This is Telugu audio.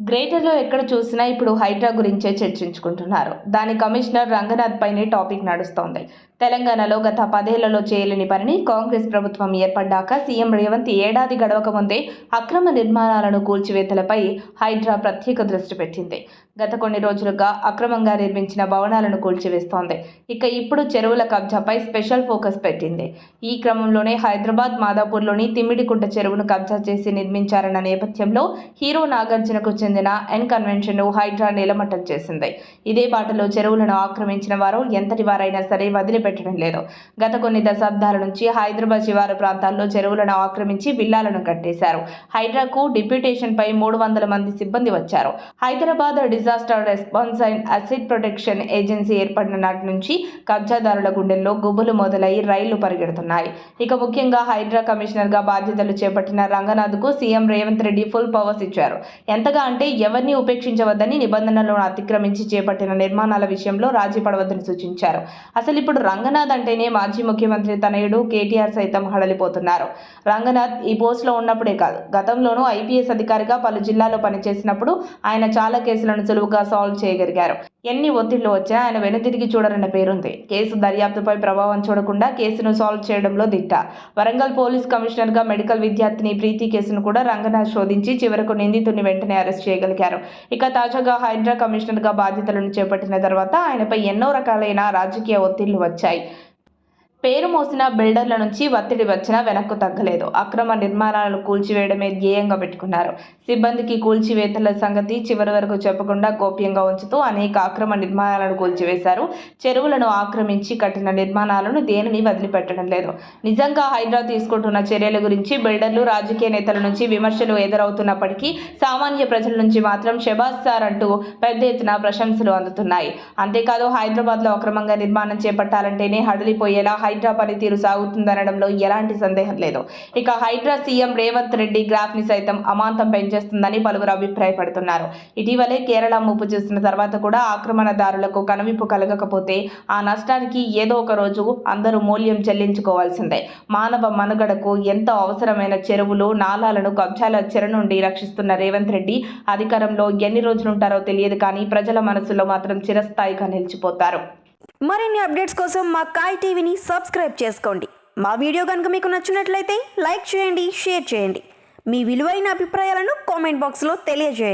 గ్రేటర్లో ఎక్కడ చూసినా ఇప్పుడు హైడ్రా గురించే చర్చించుకుంటున్నారు. దాని కమిషనర్ రంగనాథ్ పైనే టాపిక్ నడుస్తోంది. తెలంగాణలో గత 10 ఏళ్లలో చేయలేని పనిని కాంగ్రెస్ ప్రభుత్వం ఏర్పడ్డాక సీఎం రేవంత్ ఏడాది గడవక ముందే అక్రమ నిర్మాణాలను కూల్చివేతలపై హైడ్రా ప్రత్యేక దృష్టి పెట్టింది. గత కొన్ని రోజులుగా అక్రమంగా నిర్మించిన భవనాలను కూల్చివేస్తోంది. ఇక ఇప్పుడు చెరువుల కబ్జాపై స్పెషల్ ఫోకస్ పెట్టింది. ఈ క్రమంలోనే హైదరాబాద్ మాదాపూర్లోని తిమ్మిడికుంట చెరువును కబ్జా చేసి నిర్మించారన్న నేపథ్యంలో హీరో నాగార్జునకు చెందిన ఎన్ కన్వెన్షన్ హైడ్రా నిలమట్టం చేసింది. ఇదే బాటలో చెరువులను ఆక్రమించిన వారు ఎంతటి వారైనా సరే వదిలిపెట్టడం లేదు. గత కొన్ని దశాబ్దాల నుంచి హైదరాబాద్ శివారు ప్రాంతాల్లో చెరువులను ఆక్రమించి విల్లాలను కట్టేశారు. హైడ్రాకు డిప్యూటేషన్ పై 300 మంది సిబ్బంది వచ్చారు. Hyderabad disaster response and acid protection agency ఏర్పడిన నాటి నుంచి కబ్జాదారుల గుండెల్లో గుబులు మొదలై రైళ్లు పరిగెడుతున్నాయి. ఇక ముఖ్యంగా హైడ్రా కమిషనర్ గా బాధ్యతలు చేపట్టిన రంగనాథ్ కు CM Revanth Reddy full powers ఇచ్చారు. ఎంతగా అంటే ఎవరిని ఉపేక్షించవద్దని, నిబంధనలను అతిక్రమించి చేపట్టిన నిర్మాణాల విషయంలో రాజీ పడవద్దని సూచించారు. అసలు ఇప్పుడు రంగనాథ్ అంటేనే మాజీ ముఖ్యమంత్రి తనయుడు కేటీఆర్ సైతం హడలిపోతున్నారు. రంగనాథ్ ఈ పోస్టులో ఉన్నప్పుడే కాదు, గతంలోనూ ఐపీఎస్ అధికారిగా పలు జిల్లాల్లో పనిచేసినప్పుడు ఆయన చాలా కేసులను సులువుగా సాల్వ్ చేయగలిగారు. ఎన్ని ఒత్తిళ్లు వచ్చా ఆయన వెనుతిరిగి చూడరన్న పేరుంది. కేసు దర్యాప్తుపై ప్రభావం చూడకుండా కేసును సాల్వ్ చేయడంలో దిట్ట. వరంగల్ పోలీస్ కమిషనర్గా మెడికల్ విద్యార్థిని ప్రీతి కేసును కూడా రంగనాథ్ శోధించి చివరకు నిందితుడిని వెంటనే అరెస్ట్ చేయగలిగారు. ఇక తాజాగా హైడ్రా కమిషనర్గా బాధ్యతలను చేపట్టిన తర్వాత ఆయనపై ఎన్నో రకాలైన రాజకీయ ఒత్తిళ్లు వచ్చాయి. పేరు మోసిన బిల్డర్ల నుంచి ఒత్తిడి వచ్చినా వెనక్కు తగ్గలేదు. అక్రమ నిర్మాణాలను కూల్చివేయడమే ధ్యేయంగా పెట్టుకున్నారు. సిబ్బందికి కూల్చివేతల సంగతి చివరి వరకు చెప్పకుండా గోప్యంగా ఉంచుతూ అనేక అక్రమ నిర్మాణాలను కూల్చివేశారు. చెరువులను ఆక్రమించి కట్టిన నిర్మాణాలను దేనిని వదిలిపెట్టడం లేదు. నిజంగా హైడ్రా తీసుకుంటున్న చర్యల గురించి బిల్డర్లు, రాజకీయ నేతల నుంచి విమర్శలు ఎదురవుతున్నప్పటికీ సామాన్య ప్రజల నుంచి మాత్రం శబాస్ సార్ అంటూ పెద్ద ఎత్తున ప్రశంసలు అందుతున్నాయి. అంతేకాదు హైదరాబాద్లో అక్రమంగా నిర్మాణం చేపట్టాలంటేనే హడలిపోయేలా హైడ్రా పనితీరు సాగుతుందనడంలో ఎలాంటి సందేహం లేదు. ఇక హైడ్రా సీఎం రేవంత్ రెడ్డి గ్రాఫ్ ని సైతం అమాంతం పెంచేస్తుందని పలువురు అభిప్రాయపడుతున్నారు. ఇటీవలే కేరళ ముప్పు చూసిన తర్వాత కూడా ఆక్రమణదారులకు కనువిప్పు కలగకపోతే ఆ నష్టానికి ఏదో ఒక రోజు అందరూ మూల్యం చెల్లించుకోవాల్సిందే. మానవ మనుగడకు ఎంతో అవసరమైన చెరువులు, నాలాలను కబ్జాల చెర నుండి రక్షిస్తున్న రేవంత్ రెడ్డి అధికారంలో ఎన్ని రోజులుంటారో తెలియదు, కానీ ప్రజల మనసులో మాత్రం చిరస్థాయిగా నిలిచిపోతారు. మరిన్ని అప్డేట్స్ కోసం మా కాయ్ టీవీని సబ్స్క్రైబ్ చేసుకోండి. మా వీడియో కనుక మీకు నచ్చినట్లయితే లైక్ చేయండి, షేర్ చేయండి. మీ విలువైన అభిప్రాయాలను కామెంట్ బాక్స్లో తెలియజేయండి.